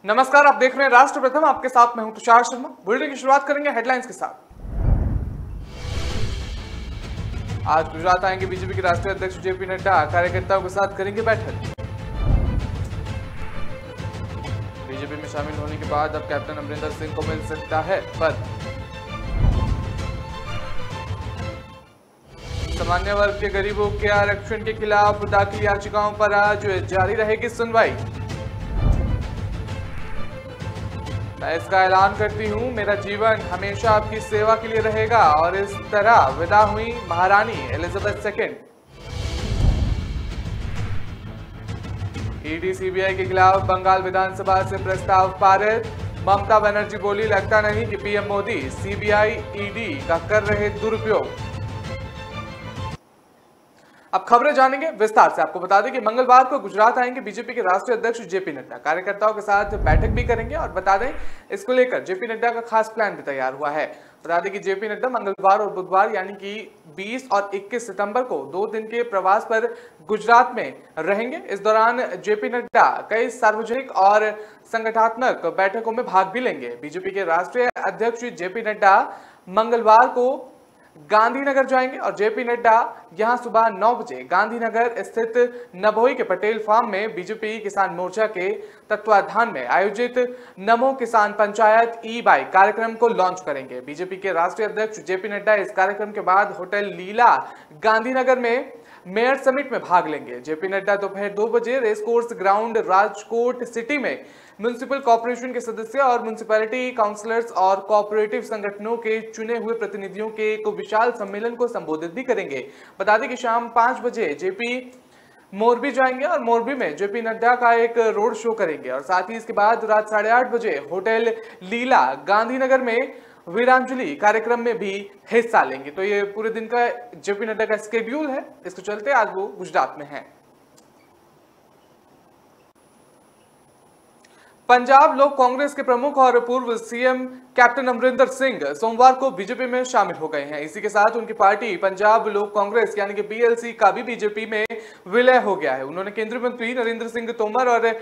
नमस्कार, आप देख रहे हैं राष्ट्र प्रथम। आपके साथ मैं हूं तुषार शर्मा। बुलेटिन की शुरुआत करेंगे हेडलाइंस के साथ। आज गुजरात आएंगे बीजेपी के राष्ट्रीय अध्यक्ष जेपी नड्डा, कार्यकर्ताओं के साथ करेंगे बैठक। बीजेपी में शामिल होने के बाद अब कैप्टन अमरिंदर सिंह को मिल सकता है पद। सामान्य वर्ग के गरीबों के आरक्षण के खिलाफ दाखिल याचिकाओं पर आज जारी रहेगी सुनवाई। मैं इसका ऐलान करती हूं, मेरा जीवन हमेशा आपकी सेवा के लिए रहेगा। और इस तरह विदा हुई महारानी एलिजाबेथ सेकंड। ईडी सीबीआई के खिलाफ बंगाल विधानसभा से प्रस्ताव पारित। ममता बनर्जी बोली, लगता नहीं कि पीएम मोदी सीबीआई ईडी का कर रहे दुरुपयोग। अब खबरें जानेंगे विस्तार से। आपको बता दें कि मंगलवार को गुजरात आएंगे बीजेपी के राष्ट्रीय अध्यक्ष जेपी नड्डा, कार्यकर्ताओं के साथ बैठक भी करेंगे। और बता दें, इसको लेकर जेपी नड्डा का खास प्लान भी तैयार हुआ है। बता दें कि जेपी नड्डा मंगलवार और बुधवार यानी कि 20 और 21 सितंबर को 2 दिन के प्रवास पर गुजरात में रहेंगे। इस दौरान जेपी नड्डा कई सार्वजनिक और संगठनात्मक बैठकों में भाग भी लेंगे। बीजेपी के राष्ट्रीय अध्यक्ष जेपी नड्डा मंगलवार को गांधीनगर जाएंगे और जेपी नड्डा यहां सुबह 9 बजे गांधीनगर स्थित नभोई के पटेल फार्म में बीजेपी किसान मोर्चा के तत्वाधान में आयोजित नमो किसान पंचायत ई बाइक कार्यक्रम को लॉन्च करेंगे। बीजेपी के राष्ट्रीय अध्यक्ष जेपी नड्डा इस कार्यक्रम के बाद होटल लीला गांधीनगर में मेयर समिट में भाग लेंगे। जेपी नड्डा दोपहर 2 बजे रेसकोर्स ग्राउंड राजकोट सिटी में म्युनिसिपल कॉर्पोरेशन के सदस्य और म्युनिसिपैलिटी काउंसलर्स और कोऑपरेटिव संगठनों के चुने हुए प्रतिनिधियों के एक विशाल सम्मेलन को संबोधित भी करेंगे। बता दें कि शाम 5 बजे जेपी मोरबी जाएंगे और मोरबी में जेपी नड्डा का एक रोड शो करेंगे। और साथ ही इसके बाद रात 8:30 बजे होटल लीला गांधीनगर में वीरांजलि कार्यक्रम में भी हिस्सा लेंगे। तो ये पूरे दिन का जेपी नड्डा का स्केड्यूल है। इसको चलते आज वो गुजरात में है। पंजाब लोक कांग्रेस के प्रमुख और पूर्व सीएम कैप्टन अमरिंदर सिंह सोमवार को बीजेपी में शामिल हो गए हैं। इसी के साथ उनकी पार्टी पंजाब लोक कांग्रेस यानी कि पीएलसी का भी बीजेपी में विलय हो गया है। उन्होंने केंद्रीय मंत्री नरेंद्र सिंह तोमर और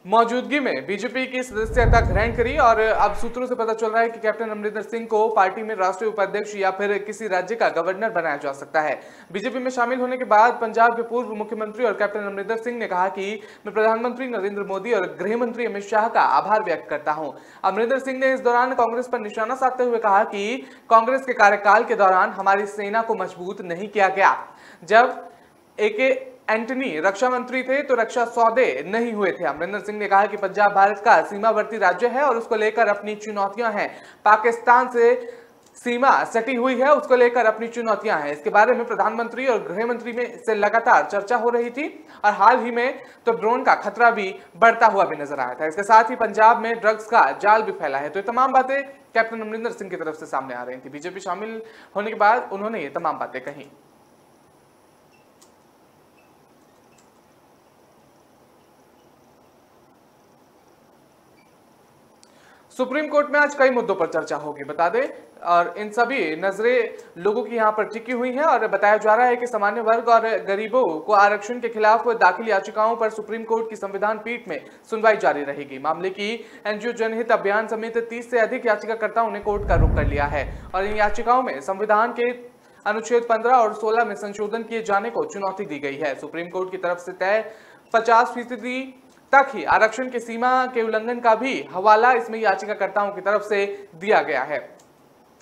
मौजूदगी में बीजेपी की सदस्यता ग्रहण करी। और अब सूत्रों से पता चल रहा है कि कैप्टन अमरिंदर सिंह को पार्टी में राष्ट्रीय उपाध्यक्ष या फिर किसी राज्य का गवर्नर बनाया जा सकता है। बीजेपी में शामिल होने के बाद पंजाब के पूर्व मुख्यमंत्री और कैप्टन अमरिंदर सिंह ने कहा कि मैं प्रधानमंत्री नरेंद्र मोदी और गृह मंत्री अमित शाह का आभार व्यक्त करता हूं। अमरिंदर सिंह ने इस दौरान कांग्रेस पर निशाना साधते हुए कहा कि कांग्रेस के कार्यकाल के दौरान हमारी सेना को मजबूत नहीं किया गया। जब AK एंटनी रक्षा मंत्री थे तो रक्षा सौदे नहीं हुए थे। अमरिंदर सिंह ने कहा कि पंजाब भारत का सीमावर्ती राज्य है और उसको लेकर अपनी चुनौतियां हैं। पाकिस्तान से सीमा सटी हुई है, उसको लेकर अपनी चुनौतियां हैं। इसके बारे में प्रधानमंत्री और गृह मंत्री में से लगातार चर्चा हो रही थी। और हाल ही में तो ड्रोन का खतरा भी बढ़ता हुआ भी नजर आया था। इसके साथ ही पंजाब में ड्रग्स का जाल भी फैला है। तो ये तमाम बातें कैप्टन अमरिंदर सिंह की तरफ से सामने आ रही थी। बीजेपी शामिल होने के बाद उन्होंने ये तमाम बातें कही। सुप्रीम कोर्ट में आज कई मुद्दों पर चर्चा होगी, बता दें। और इन सभी नजरें लोगों की यहां पर टिकी हुई हैं। और बताया जा रहा है कि सामान्य वर्ग और गरीबों को आरक्षण के खिलाफ दाखिल याचिकाओं पर सुप्रीम कोर्ट की संविधान पीठ में सुनवाई जारी रहेगी। मामले की एनजीओ जनहित अभियान समेत 30 से अधिक याचिकाकर्ताओं ने कोर्ट का रुख कर लिया है। और इन याचिकाओं में संविधान के अनुच्छेद 15 और 16 में संशोधन किए जाने को चुनौती दी गई है। सुप्रीम कोर्ट की तरफ से तय 50% तक ही आरक्षण की सीमा के उल्लंघन का भी हवाला इसमें याचिकाकर्ताओं की तरफ से दिया गया है।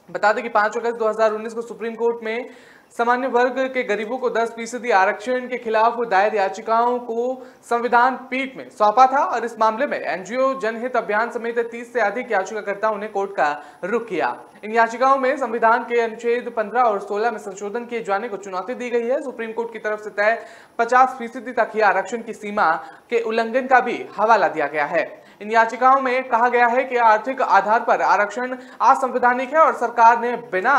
बता दें कि 5 अगस्त 2019 को सुप्रीम कोर्ट में सामान्य वर्ग के गरीबों को 10% आरक्षण के खिलाफ दायर याचिकाओं को संविधान पीठ में सौंपा था। और इस मामले में एनजीओ जनहित अभियान समेत 30 से अधिक याचिकाकर्ताओं ने कोर्ट का रुख किया। इन याचिकाओं में संविधान के अनुच्छेद 15 और 16 में संशोधन किए जाने को चुनौती दी गई है। सुप्रीम कोर्ट की तरफ से तय 50% तक ही आरक्षण की सीमा के उल्लंघन का भी हवाला दिया गया है। इन याचिकाओं में कहा गया है कि आर्थिक आधार पर आरक्षण असंवैधानिक है और सरकार ने बिना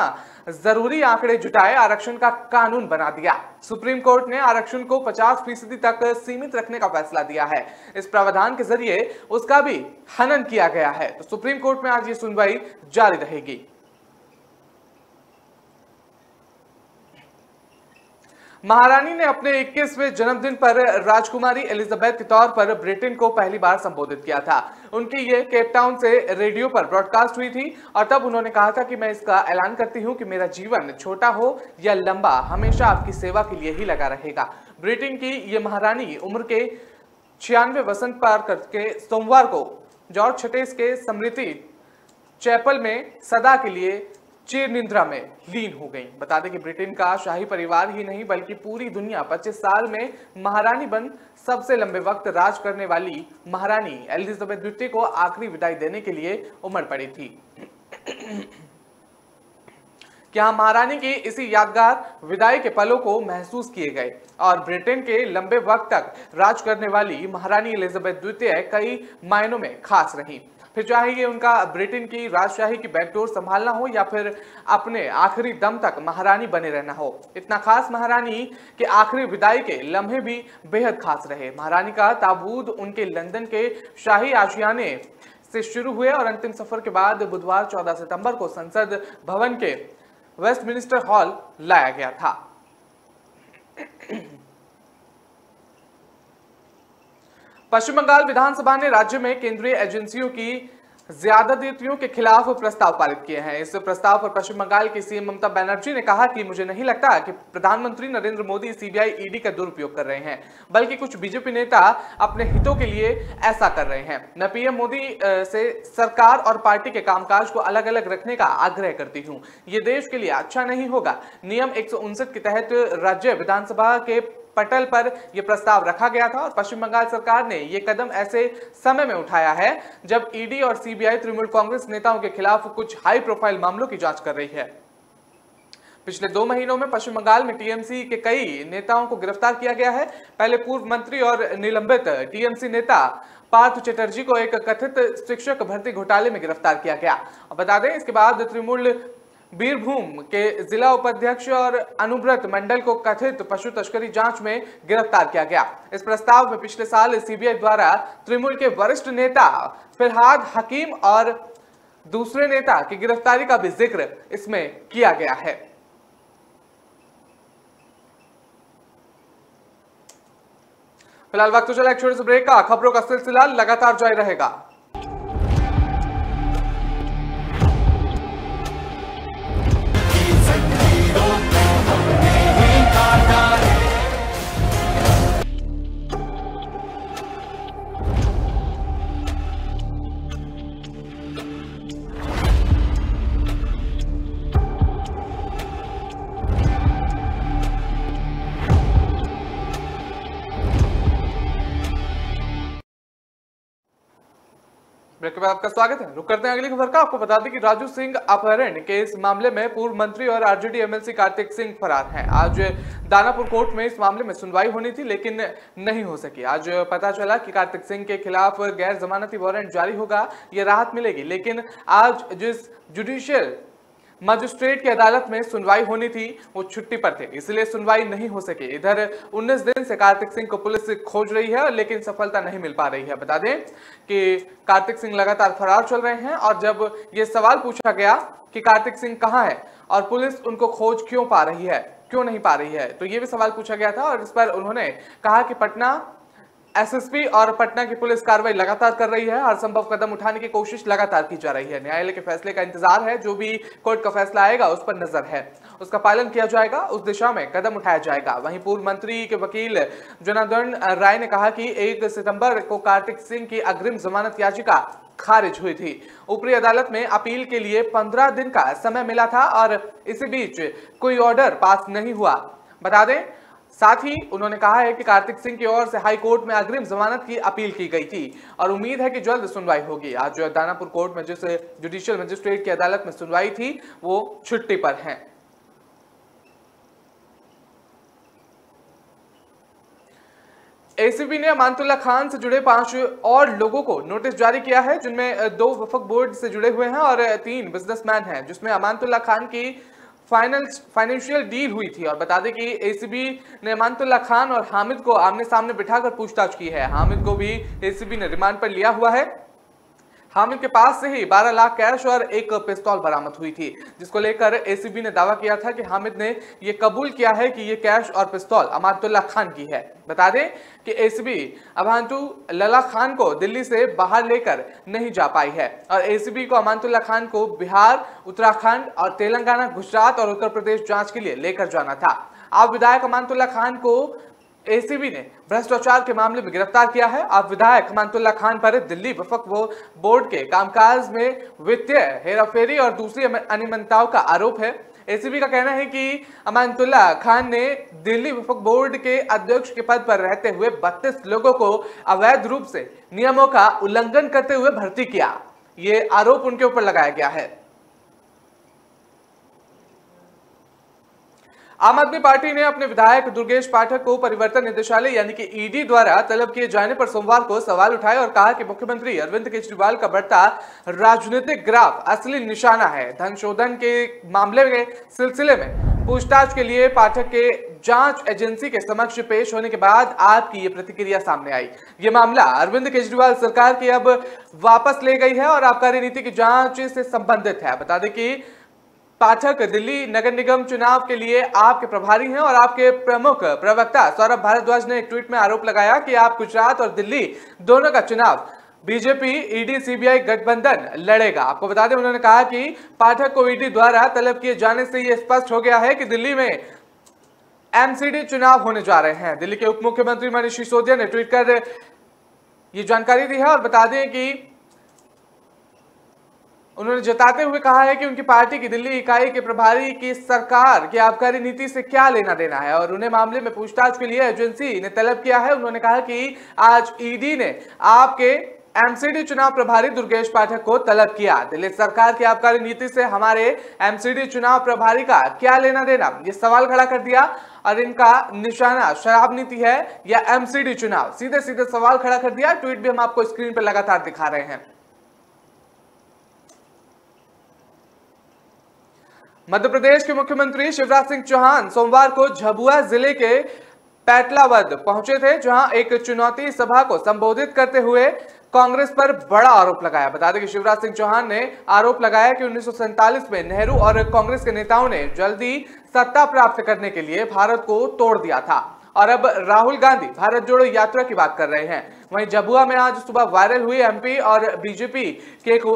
जरूरी आंकड़े जुटाए आरक्षण का कानून बना दिया। सुप्रीम कोर्ट ने आरक्षण को 50% तक सीमित रखने का फैसला दिया है। इस प्रावधान के जरिए उसका भी हनन किया गया है। तो सुप्रीम कोर्ट में आज ये सुनवाई जारी रहेगी। महारानी ने अपने 21वें जन्मदिन पर राजकुमारी एलिजाबेथ के तौर पर ब्रिटेन को पहली बार संबोधित किया था। उनकी ये केप टाउन से रेडियो पर ब्रॉडकास्ट हुई थी और तब उन्होंने कहा था कि मैं इसका ऐलान करती हूं कि मेरा जीवन छोटा हो या लंबा, हमेशा आपकी सेवा के लिए ही लगा रहेगा। ब्रिटेन की ये महारानी उम्र के 96 वसंत पार करके सोमवार को जॉर्ज छटेस के स्मृति चैपल में सदा के लिए चिर निद्रा में लीन हो गई। बता दें कि ब्रिटेन का शाही परिवार ही नहीं बल्कि पूरी दुनिया 25 साल में महारानी बन सबसे लंबे वक्त राज करने वाली महारानी एलिजाबेथ द्वितीय को आखिरी विदाई देने के लिए उमड़ पड़ी थी। क्या महारानी की इसी यादगार विदाई के पलों को महसूस किए गए और ब्रिटेन के लंबे वक्त तक राज करने वाली महारानी एलिजाबेथ द्वितीय कई मायनों में खास रही। फिर चाहे ये उनका ब्रिटेन की राजशाही की बैकडोर संभालना हो या फिर अपने आखिरी दम तक महारानी बने रहना हो, इतना खास महारानी के आखिरी विदाई के लम्हे भी बेहद खास रहे। महारानी का ताबूत उनके लंदन के शाही आशियाने से शुरू हुए और अंतिम सफर के बाद बुधवार 14 सितंबर को संसद भवन के वेस्टमिनिस्टर हॉल लाया गया था। पश्चिम बंगाल विधानसभा ने राज्य में केंद्रीय एजेंसियों की ज्यादतियों के खिलाफ प्रस्ताव पारित किए हैं। इस प्रस्ताव पर पश्चिम बंगाल की सीएम ममता बनर्जी ने कहा कि मुझे नहीं लगता कि प्रधानमंत्री नरेंद्र मोदी सीबीआई ईडी का दुरुपयोग कर रहे हैं, बल्कि कुछ बीजेपी नेता अपने हितों के लिए ऐसा कर रहे हैं। मैं पीएम मोदी से सरकार और पार्टी के कामकाज को अलग अलग रखने का आग्रह करती हूं। ये देश के लिए अच्छा नहीं होगा। नियम 159 के तहत राज्य विधानसभा के पटल पर यह प्रस्ताव रखा गया था और पश्चिम बंगाल सरकार ने यह कदम ऐसे समय में उठाया है जब ईडी और सीबीआई तृणमूल कांग्रेस नेताओं के खिलाफ कुछ हाई प्रोफाइल मामलों की जांच कर रही है। पिछले 2 महीनों में पश्चिम बंगाल में टीएमसी के कई नेताओं को गिरफ्तार किया गया है। पहले पूर्व मंत्री और निलंबित टीएमसी नेता पार्थ चटर्जी को एक कथित शिक्षक भर्ती घोटाले में गिरफ्तार किया गया। बता दें इसके बाद तृणमूल बीरभूम के जिला उपाध्यक्ष और अनुव्रत मंडल को कथित पशु तस्करी जांच में गिरफ्तार किया गया। इस प्रस्ताव में पिछले साल सीबीआई द्वारा तृणमूल के वरिष्ठ नेता फिरहाद हकीम और दूसरे नेता की गिरफ्तारी का भी जिक्र इसमें किया गया है। फिलहाल वक्त तो चला एक छोटे से ब्रेक का। खबरों का सिलसिला लगातार जारी रहेगा। ब्रेक के बाद आपका स्वागत है। रुक करते हैं अगली खबर का। आपको बता दें कि राजू सिंह अपहरण के इस मामले में पूर्व मंत्री और आरजेडी एमएलसी कार्तिक सिंह फरार हैं। आज दानापुर कोर्ट में इस मामले में सुनवाई होनी थी लेकिन नहीं हो सकी। आज पता चला कि कार्तिक सिंह के खिलाफ गैर जमानती वारंट जारी होगा, यह राहत मिलेगी। लेकिन आज जिस जुडिशियल मजिस्ट्रेट की अदालत में सुनवाई होनी थी वो छुट्टी पर थे, इसलिए सुनवाई नहीं हो सकी। इधर 19 दिन से कार्तिक सिंह को पुलिस खोज रही है लेकिन सफलता नहीं मिल पा रही है। बता दें कि कार्तिक सिंह लगातार फरार चल रहे हैं और जब ये सवाल पूछा गया कि कार्तिक सिंह कहां है और पुलिस उनको खोज क्यों नहीं पा रही है, तो ये भी सवाल पूछा गया था और इस पर उन्होंने कहा कि पटना एसएसपी और पटना की पुलिस कार्रवाई लगातार कर रही है, हर संभव कदम उठाने की कोशिश लगातार की जा रही है। न्यायालय के फैसले का इंतजार है, जो भी कोर्ट का फैसला आएगा उस पर नजर है, उसका पालन किया जाएगा, उस दिशा में कदम उठाया जाएगा। वहीं पूर्व मंत्री के वकील जनार्दन राय ने कहा कि 1 सितंबर को कार्तिक सिंह की अग्रिम जमानत याचिका खारिज हुई थी। ऊपरी अदालत में अपील के लिए 15 दिन का समय मिला था और इसी बीच कोई ऑर्डर पास नहीं हुआ। बता दें साथ ही उन्होंने कहा है कि कार्तिक सिंह की ओर से हाई कोर्ट में अग्रिम जमानत की अपील की गई थी और उम्मीद है कि जल्द सुनवाई होगी। आज दानापुर कोर्ट में जिस जुडिशियल मजिस्ट्रेट की अदालत में सुनवाई थी वो छुट्टी पर हैं। एसीबी ने अमानतुल्लाह खान से जुड़े 5 और लोगों को नोटिस जारी किया है, जिनमें 2 वफक बोर्ड से जुड़े हुए हैं और 3 बिजनेसमैन हैं, जिसमें अमानतुल्लाह खान की फाइनेंशियल डील हुई थी। और बता दें कि एसीबी ने अमानतुल्लाह खान और हामिद को आमने सामने बिठाकर पूछताछ की है। हामिद को भी एसीबी ने रिमांड पर लिया हुआ है। हामिद के पास से ही 12 लाख कैश और एक पिस्तौल बरामद हुई थी, जिसको लेकर एसीबी ने दावा किया था कि हामिद ने यह कबूल किया है कि यह कैश और पिस्तौल अमानतुल्लाह खान की है। बता दें कि एसीबी अमानतुल्लाह खान को दिल्ली से बाहर लेकर नहीं जा पाई है और एसीबी को अमानतुल्लाह खान को बिहार, उत्तराखंड और तेलंगाना, गुजरात और उत्तर प्रदेश जांच के लिए लेकर जाना था। अब विधायक अमानतुल्लाह खान को एसीबी ने भ्रष्टाचार के मामले में गिरफ्तार किया है। अब विधायक अमानतुल्लाह खान पर दिल्ली वक्फ बोर्ड के कामकाज में वित्तीय हेराफेरी और दूसरी अनियमितताओं का आरोप है। एसीबी का कहना है कि अमानतुल्लाह खान ने दिल्ली वक्फ बोर्ड के अध्यक्ष के पद पर रहते हुए 32 लोगों को अवैध रूप से नियमों का उल्लंघन करते हुए भर्ती किया। ये आरोप उनके ऊपर लगाया गया है। आम आदमी पार्टी ने अपने विधायक दुर्गेश पाठक को परिवर्तन निदेशालय यानी कि ईडी द्वारा तलब किए जाने पर सोमवार को सवाल उठाए और कहा कि मुख्यमंत्री अरविंद केजरीवाल का बढ़ता राजनीतिक ग्राफ असली निशाना है। धन शोधन के मामले के सिलसिले में पूछताछ के लिए पाठक के जांच एजेंसी के समक्ष पेश होने के बाद आपकी ये प्रतिक्रिया सामने आई। ये मामला अरविंद केजरीवाल सरकार की अब वापस ले गई है और आबकारी नीति की जांच से संबंधित है। बता दें कि पाठक दिल्ली नगर निगम चुनाव के लिए आपके प्रभारी हैं और आपके प्रमुख प्रवक्ता सौरभ भारद्वाज ने एक ट्वीट में आरोप लगाया कि आप गुजरात और दिल्ली दोनों का चुनाव बीजेपी ईडी सीबीआई गठबंधन लड़ेगा। आपको बता दें, उन्होंने कहा कि पाठक को ईडी द्वारा तलब किए जाने से यह स्पष्ट हो गया है कि दिल्ली में एमसीडी चुनाव होने जा रहे हैं। दिल्ली के उप मुख्यमंत्री मनीष सिसोदिया ने ट्वीट कर ये जानकारी दी है और बता दें कि उन्होंने जताते हुए कहा है कि उनकी पार्टी की दिल्ली इकाई के प्रभारी की सरकार की आबकारी नीति से क्या लेना देना है और उन्हें मामले में पूछताछ के लिए एजेंसी ने तलब किया है। उन्होंने कहा कि आज ईडी ने आपके एमसीडी चुनाव प्रभारी दुर्गेश पाठक को तलब किया। दिल्ली सरकार की आबकारी नीति से हमारे एमसीडी चुनाव प्रभारी का क्या लेना देना, ये सवाल खड़ा कर दिया और इनका निशाना शराब नीति है या एमसीडी चुनाव, सीधे सीधे सवाल खड़ा कर दिया। ट्वीट भी हम आपको स्क्रीन पर लगातार दिखा रहे हैं। मध्य प्रदेश के मुख्यमंत्री शिवराज सिंह चौहान सोमवार को झाबुआ जिले के पैटलावद पहुंचे थे, जहां एक चुनौती सभा को संबोधित करते हुए कांग्रेस पर बड़ा आरोप लगाया। बता दें कि शिवराज सिंह चौहान ने आरोप लगाया कि 1947 में नेहरू और कांग्रेस के नेताओं ने जल्दी सत्ता प्राप्त करने के लिए भारत को तोड़ दिया था और अब राहुल गांधी भारत जोड़ो यात्रा की बात कर रहे हैं। वहीं झाबुआ में आज सुबह वायरल हुई एमपी और बीजेपी के एक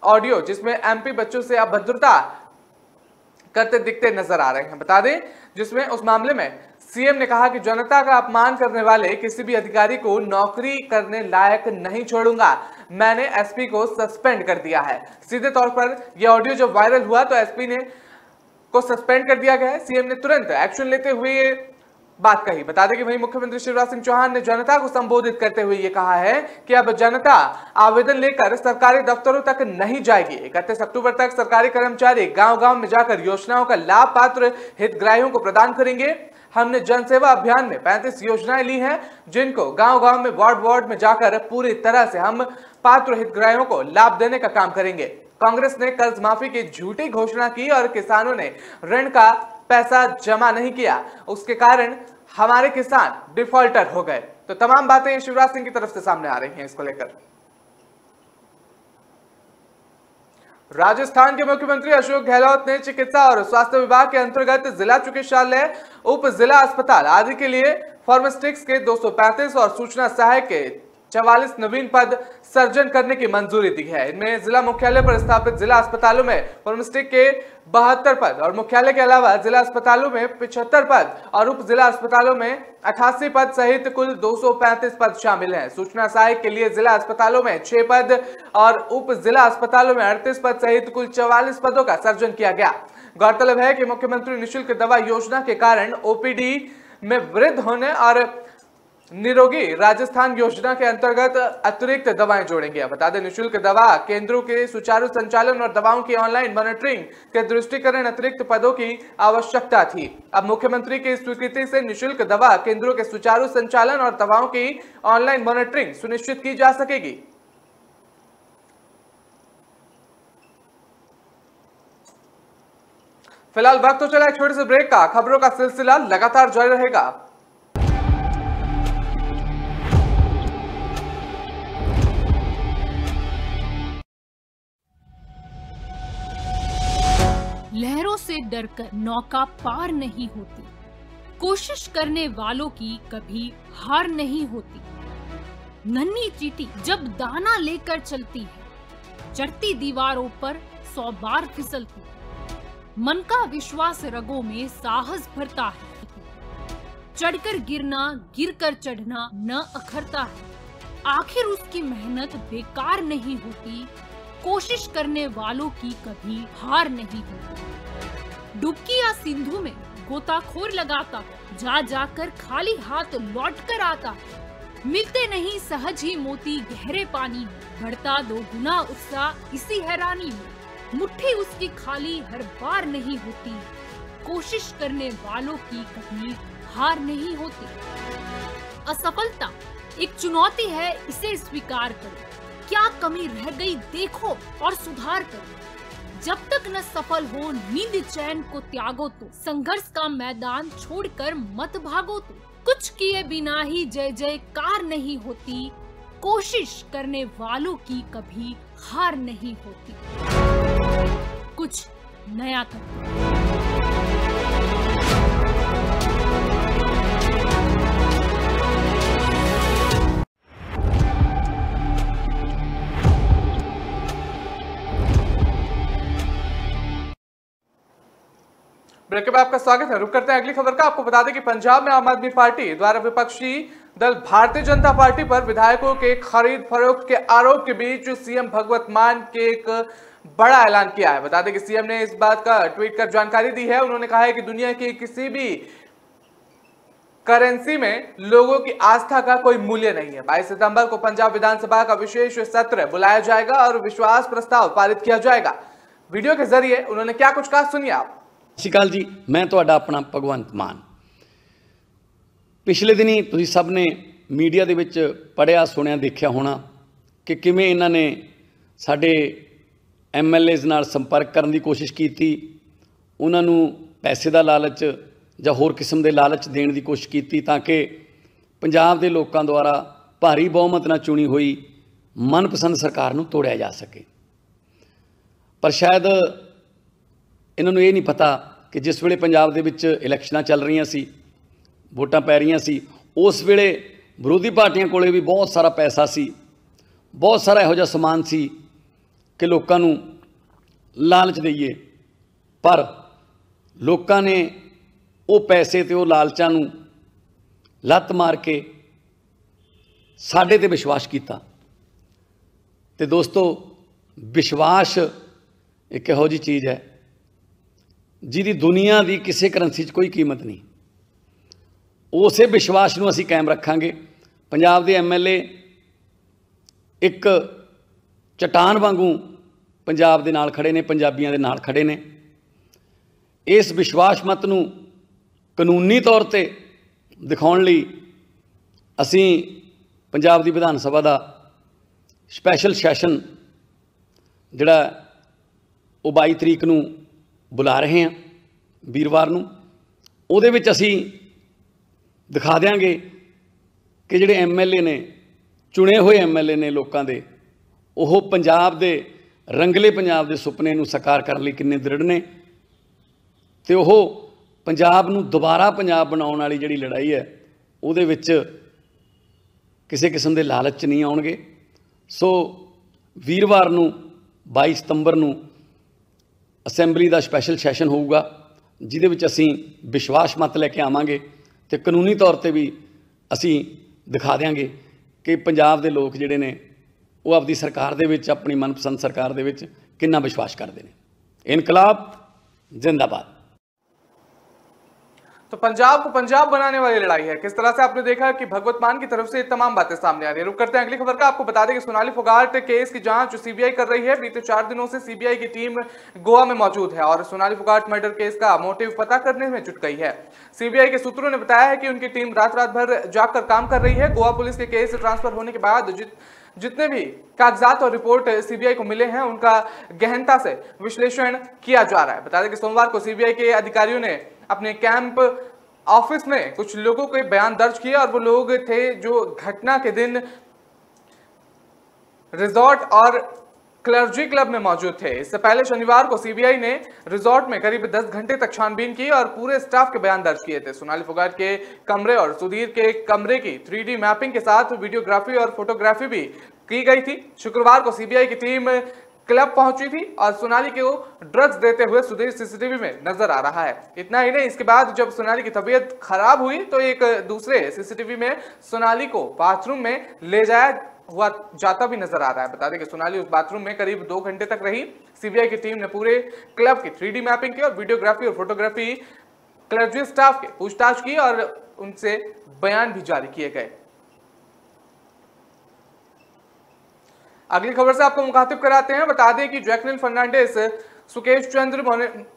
ऑडियो जिसमें एमपी बच्चों से अभद्रता करते दिखते नजर आ रहे हैं। बता दें जिसमें उस मामले में सीएम ने कहा कि जनता का अपमान करने वाले किसी भी अधिकारी को नौकरी करने लायक नहीं छोड़ूंगा, मैंने एसपी को सस्पेंड कर दिया है। सीधे तौर पर यह ऑडियो जब वायरल हुआ तो एसपी को सस्पेंड कर दिया गया है। सीएम ने तुरंत एक्शन लेते हुए बात कही। बता दें कि वहीं मुख्यमंत्री शिवराज सिंह चौहान ने जनता को संबोधित करते हुए ये कहा है कि अब जनता आवेदन लेकर सरकारी दफ्तरों तक नहीं जाएगी। 31 अक्टूबर तक सरकारी कर्मचारी गांव-गांव में जाकर योजनाओं का लाभ पात्र हितग्राहियों को प्रदान करेंगे। हमने जनसेवा अभियान में 35 योजनाएं ली हैं, जिनको गांव-गांव में वार्ड में जाकर पूरी तरह से हम पात्र हितग्राहियों को लाभ देने का काम करेंगे। कांग्रेस ने कर्ज माफी की झूठी घोषणा की और किसानों ने ऋण का पैसा जमा नहीं किया, उसके कारण हमारे किसान डिफॉल्टर हो गए। तो तमाम बातें शिवराज सिंह की तरफ से सामने आ रही हैं इसको लेकर। राजस्थान के मुख्यमंत्री अशोक गहलोत ने चिकित्सा और स्वास्थ्य विभाग के अंतर्गत जिला चिकित्सालय, उप जिला अस्पताल आदि के लिए फार्मासिस्टिक्स के 235 और सूचना सहायक के 44 नवीन पद सर्जन करने की मंजूरी दी है। इनमें जिला मुख्यालय पर स्थापित जिला अस्पतालों में फार्मासिस्ट के 72 पद और मुख्यालय के अलावा जिला अस्पतालों में 75 पद और उप जिला अस्पतालों में 88 पद सहित कुल 235 पद शामिल हैं। सूचना सहायक के लिए जिला अस्पतालों में 6 पद और उप जिला अस्पतालों में 38 पद सहित कुल 44 पदों का सर्जन किया गया। गौरतलब है कि मुख्यमंत्री निःशुल्क दवा योजना के कारण ओपीडी में वृद्धि होने और निरोगी राजस्थान योजना के अंतर्गत अतिरिक्त दवाएं जोड़ेंगे। बता दें निःशुल्क दवा केंद्रों के सुचारू संचालन और दवाओं की ऑनलाइन मॉनिटरिंग के दृष्टिकरण अतिरिक्त पदों की आवश्यकता थी। अब मुख्यमंत्री की स्वीकृति से निःशुल्क दवा केंद्रों के सुचारू संचालन और दवाओं की ऑनलाइन मॉनिटरिंग सुनिश्चित की जा सकेगी। फिलहाल वक्त तो चला एक छोटे से ब्रेक का, खबरों का सिलसिला लगातार जारी रहेगा। लहरों से डरकर नौका पार नहीं होती। कोशिश करने वालों की कभी हार नहीं होती। नन्ही चींटी जब दाना लेकर चलती है, चढ़ती दीवारों पर 100 बार फिसलती है। मन का विश्वास रगों में साहस भरता है। चढ़कर गिरना, गिरकर चढ़ना न अखरता है। आखिर उसकी मेहनत बेकार नहीं होती। कोशिश करने वालों की कभी हार नहीं होती। डुबकी या सिंधु में गोताखोर लगाता, जा जाकर खाली हाथ लौट कर आता। मिलते नहीं सहज ही मोती गहरे पानी में, बढ़ता 2 गुना उत्साह इसी हैरानी में। मुट्ठी उसकी खाली हर बार नहीं होती। कोशिश करने वालों की कभी हार नहीं होती। असफलता एक चुनौती है, इसे स्वीकार करो। क्या कमी रह गई देखो और सुधार करो। जब तक न सफल हो नींद चैन को त्यागो तो, संघर्ष का मैदान छोड़कर मत भागो तो। कुछ किए बिना ही जय जयकार नहीं होती। कोशिश करने वालों की कभी हार नहीं होती। कुछ नया करो। ब्रेक के बाद आपका स्वागत है। रुक करते हैं अगली खबर का। आपको बता दें कि पंजाब में आम आदमी पार्टी द्वारा विपक्षी दल भारतीय जनता पार्टी पर विधायकों के खरीद फरोख्त के आरोप के बीच सीएम भगवत मान के एक बड़ा ऐलान किया है। बता दें कि सीएम ने इस बात का ट्वीट कर जानकारी दी है। उन्होंने कहा है कि दुनिया की किसी भी करेंसी में लोगों की आस्था का कोई मूल्य नहीं है। 22 सितंबर को पंजाब विधानसभा का विशेष सत्र बुलाया जाएगा और विश्वास प्रस्ताव पारित किया जाएगा। वीडियो के जरिए उन्होंने क्या कुछ कहा, सुनिए आप। ਸਤਿ ਸ਼੍ਰੀ ਅਕਾਲ ਜੀ, मैं ਤੁਹਾਡਾ ਆਪਣਾ ਭਗਵੰਤ ਮਾਨ। ਪਿਛਲੇ ਦਿਨੀ ਤੁਸੀਂ ਸਭ ਨੇ ਮੀਡੀਆ ਦੇ ਵਿੱਚ ਪੜ੍ਹਿਆ, ਸੁਣਿਆ, ਦੇਖਿਆ ਹੋਣਾ ਕਿ ਕਿਵੇਂ ਇਹਨਾਂ ਨੇ ਸਾਡੇ ਐਮਐਲਏਜ਼ ਨਾਲ ਸੰਪਰਕ ਕਰਨ ਦੀ ਕੋਸ਼ਿਸ਼ ਕੀਤੀ, ਉਹਨਾਂ ਨੂੰ ਪੈਸੇ ਦਾ ਲਾਲਚ ਜਾਂ ਹੋਰ ਕਿਸਮ ਦੇ ਲਾਲਚ ਦੇਣ ਦੀ ਕੋਸ਼ਿਸ਼ ਕੀਤੀ ਤਾਂ ਕਿ ਪੰਜਾਬ ਦੇ ਲੋਕਾਂ ਦੁਆਰਾ ਭਾਰੀ ਬਹੁਮਤ ਨਾਲ ਚੁਣੀ ਹੋਈ ਮਨਪਸੰਦ ਸਰਕਾਰ ਨੂੰ ਤੋੜਿਆ ਜਾ ਸਕੇ। ਪਰ ਸ਼ਾਇਦ ਇਹਨਾਂ ਨੂੰ ਇਹ ਨਹੀਂ ਪਤਾ कि जिस वेले पंजाब दे विच इलैक्शनां चल रही सी, वोटां पै रही सी, उस वेले विरोधी पार्टियां कोले भी बहुत सारा पैसा सी, बहुत सारा इहो जिहा समान सी कि लोकां नूं लालच देईए। पर लोकां ने वो पैसे ते वो लालचां नूं लत्त मार के साडे ते विश्वास कीता। ते दोस्तों, विश्वास एक इहो जी चीज़ है जिहदी दुनिया की किसी करंसी कोई कीमत नहीं। उस विश्वास को असीं कायम रखांगे। पंजाब के MLA एक चट्टान वांगू पंजाब दे नाल खड़े ने, पंजाबियों के नाल खड़े ने। इस विश्वास मत नूं कानूनी तौर पर दिखाउण लई असीं पंजाब की विधान सभा का स्पैशल सैशन जिहड़ा वो 22 तरीक नूं बुला रहे हैं, वीरवार नूं। उहदे विच असीं दिखा देंगे कि जिहड़े MLA ने, चुने हुए MLA ने लोकां दे, ओह पंजाब दे रंगले पंजाब दे सुपने नूं साकार करन लई किन्ने दृढ़ ने ते ओह पंजाब नूं दोबारा पंजाब बनाउण वाली जिहड़ी लड़ाई है उहदे विच किसी किस्म दे लालच नहीं आउणगे। सो वीरवार नूं 22 सितंबर नूं असैंबली का स्पैशल सैशन होगा, जिहदे विच असीं विश्वास मत लैके आवांगे ते कानूनी तौर पर भी असीं दिखा देंगे कि पंजाब दे लोग जिहड़े ने वो अपनी सरकार दे विच, अपनी मनपसंद सरकार दे विच कितना विश्वास करते हैं। इनकलाब जिंदाबाद। तो पंजाब को पंजाब बनाने वाली लड़ाई है। किस तरह से आपने देखा कि भगवत मान की तरफ से तमाम बातें सामने आ रही है। रुक करते हैं अगली खबर का। आपको बता दें कि सोनाली फोगाट केस की जांच सीबीआई कर रही है। बीते 4 दिनों से सीबीआई की टीम गोवा में मौजूद है और सोनाली फोगाट मर्डर केस का मोटिव पता करने में जुट गई है। सीबीआई के सूत्रों ने बताया है कि उनकी टीम रात भर जाकर काम कर रही है। गोवा पुलिस के केस ट्रांसफर होने के बाद जितने भी कागजात और रिपोर्ट सीबीआई को मिले हैं उनका गहनता से विश्लेषण किया जा रहा है। बता दें कि सोमवार को सीबीआई के अधिकारियों ने अपने कैंप ऑफिस में कुछ लोगों के बयान दर्ज किए और वो लोग थे जो घटना के दिन रिजॉर्ट और क्लर्जी क्लब में मौजूद थे। इससे पहले शनिवार को सीबीआई ने रिजॉर्ट में करीब 10 घंटे तक छानबीन की और पूरे स्टाफ के बयान दर्ज किए थे। सोनाली फोगाट के कमरे और सुधीर के कमरे की 3D मैपिंग के साथ वीडियोग्राफी और फोटोग्राफी भी की गई थी। शुक्रवार को सीबीआई की टीम क्लब पहुंची थी और सोनाली को ड्रग्स देते हुए सुधीर सीसीटीवी में नजर आ रहा है। इतना ही नहीं, इसके बाद जब सोनाली की तबीयत खराब हुई तो एक दूसरे सीसीटीवी में सोनाली को बाथरूम में ले जाया हुआ जाता भी नजर आ रहा है। बता दें कि सोनाली उस बाथरूम में करीब 2 घंटे तक रही। सीबीआई की टीम ने पूरे क्लब की 3D मैपिंग की और वीडियोग्राफी और फोटोग्राफी क्लर्जी स्टाफ के पूछताछ की और उनसे बयान भी जारी किए गए। अगली खबर से आपको मुखातिब कराते हैं। बता दें कि जैकलिन फर्नांडिस सुकेश चंद्र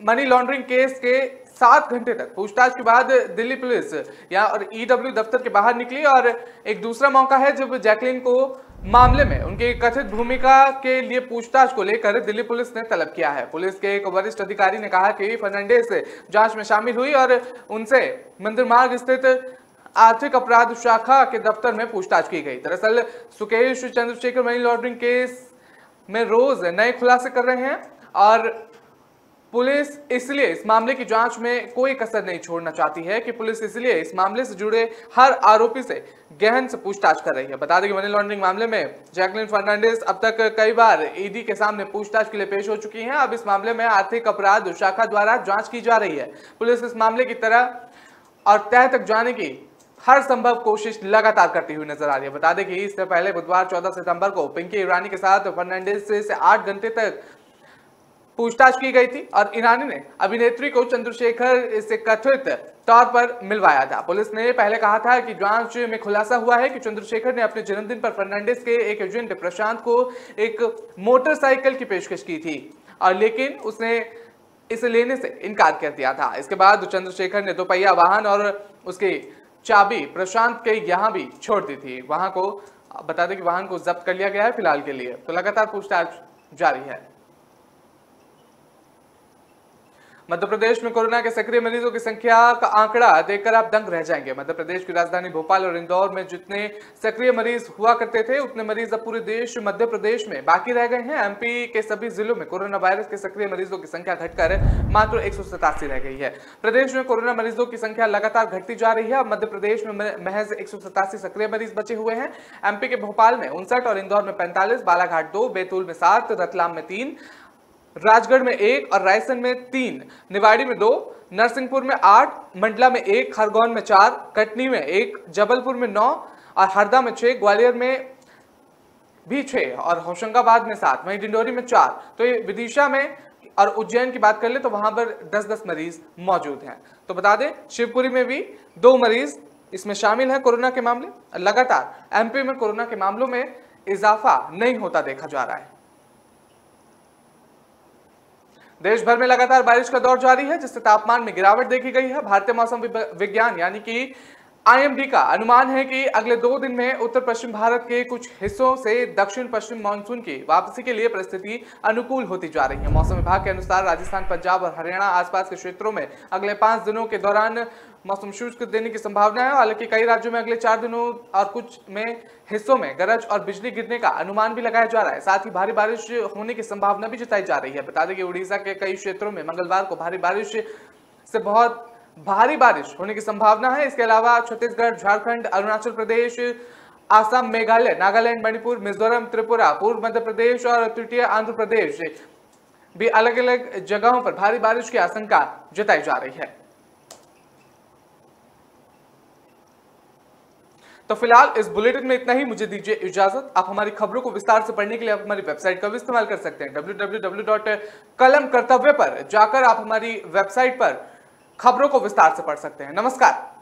मनी लॉन्ड्रिंग केस के 7 घंटे तक पूछताछ के बाद दिल्ली पुलिस और ईडब्ल्यू दफ्तर के बाहर निकली और एक दूसरा मौका है जब जैकलिन को मामले में उनकी कथित भूमिका के लिए पूछताछ को लेकर दिल्ली पुलिस ने तलब किया है। पुलिस के एक वरिष्ठ अधिकारी ने कहा कि फर्नांडिस जांच में शामिल हुई और उनसे मंदिर मार्ग स्थित आर्थिक अपराध शाखा के दफ्तर में पूछताछ की गई। दरअसल Sukesh Chandrashekhar money laundering case में रोज नए खुलासे कर रहे हैं और पुलिस इसलिए इस मामले की जांच में कोई कसर नहीं छोड़ना चाहती है कि पुलिस इसलिए इस मामले से जुड़े हर आरोपी से गहन से पूछताछ कर रही है। बता दें कि मनी लॉन्ड्रिंग मामले में जैकलिन फर्नांडिस अब तक कई बार ईडी के सामने पूछताछ के लिए पेश हो चुकी हैं। अब इस मामले में आर्थिक अपराध शाखा द्वारा जांच की जा रही है। पुलिस इस मामले की तरह और तह तक जाने की हर संभव कोशिश लगातार करती हुई नजर आ रही है। बता दें कि इससे पहले बुधवार 14 सितंबर को पिंकी ईरानी के साथ फर्नांडिस से 8 घंटे तक पूछताछ की गई थी और ईरानी ने अभिनेत्री को चंद्रशेखर से कथित तौर पर मिलवाया था। पुलिस ने पहले कहा था कि जांच में खुलासा हुआ है कि चंद्रशेखर ने अपने जन्मदिन पर फर्नांडिस के एक एजेंट प्रशांत को एक मोटरसाइकिल की पेशकश की थी और लेकिन उसने इसे लेने से इनकार कर दिया था। इसके बाद चंद्रशेखर ने दोपहिया वाहन और उसकी चाबी प्रशांत के यहां भी छोड़ दी थी। वहां को बता दें कि वाहन को जब्त कर लिया गया है फिलहाल के लिए, तो लगातार पूछताछ जारी है। मध्य प्रदेश में कोरोना के सक्रिय मरीजों की संख्या का आंकड़ा देखकर आप दंग रह जाएंगे। मध्य प्रदेश की राजधानी भोपाल और इंदौर में जितने सक्रिय मरीज हुआ करते थे उतने मरीज अब पूरे देश मध्य प्रदेश में बाकी रह गए हैं। एमपी के सभी जिलों में कोरोना वायरस के सक्रिय मरीजों की संख्या घटकर मात्र 187 रह गई है। प्रदेश में कोरोना मरीजों की संख्या लगातार घटती जा रही है। अब मध्य प्रदेश में महज 187 सक्रिय मरीज बचे हुए हैं। एमपी के भोपाल में 59 और इंदौर में 45, बालाघाट 2, बैतूल में 7, रतलाम में 3, राजगढ़ में 1 और रायसेन में 3, निवाड़ी में 2, नरसिंहपुर में 8, मंडला में 1, खरगोन में 4, कटनी में 1, जबलपुर में 9 और हरदा में 6, ग्वालियर में भी 6 और होशंगाबाद में 7, वहीं डिंडोरी में 4। तो ये विदिशा में और उज्जैन की बात कर ले तो वहां पर 10-10 मरीज मौजूद हैं। तो बता दें शिवपुरी में भी 2 मरीज इसमें शामिल है कोरोना के मामले। लगातार एमपी में कोरोना के मामलों में इजाफा नहीं होता देखा जा रहा है। देश भर में लगातार बारिश का दौर जारी है जिससे तापमान में गिरावट देखी गई है। भारतीय मौसम विज्ञान यानी कि आईएमडी का अनुमान है कि अगले 2 दिन में उत्तर पश्चिम भारत के कुछ हिस्सों से दक्षिण पश्चिम मानसून की वापसी के लिए परिस्थिति अनुकूल होती जा रही है। मौसम विभाग के अनुसार राजस्थान, पंजाब और हरियाणा आसपास के क्षेत्रों में अगले 5 दिनों के दौरान मौसम शुष्क देने की संभावना है। हालांकि कई राज्यों में अगले 4 दिनों और कुछ में हिस्सों में गरज और बिजली गिरने का अनुमान भी लगाया जा रहा है। साथ ही भारी बारिश होने की संभावना भी जताई जा रही है। बता दें कि उड़ीसा के कई क्षेत्रों में मंगलवार को भारी बारिश से बहुत भारी बारिश होने की संभावना है। इसके अलावा छत्तीसगढ़, झारखंड, अरुणाचल प्रदेश, आसाम, मेघालय, नागालैंड, मणिपुर, मिजोरम, त्रिपुरा, पूर्व मध्य प्रदेश और तृतीय आंध्र प्रदेश भी अलग अलग जगहों पर भारी बारिश की आशंका जताई जा रही है। तो फिलहाल इस बुलेटिन में इतना ही। मुझे दीजिए इजाजत। आप हमारी खबरों को विस्तार से पढ़ने के लिए आप हमारी वेबसाइट का भी इस्तेमाल कर सकते हैं। www.kalamkartavya पर जाकर आप हमारी वेबसाइट पर खबरों को विस्तार से पढ़ सकते हैं। नमस्कार।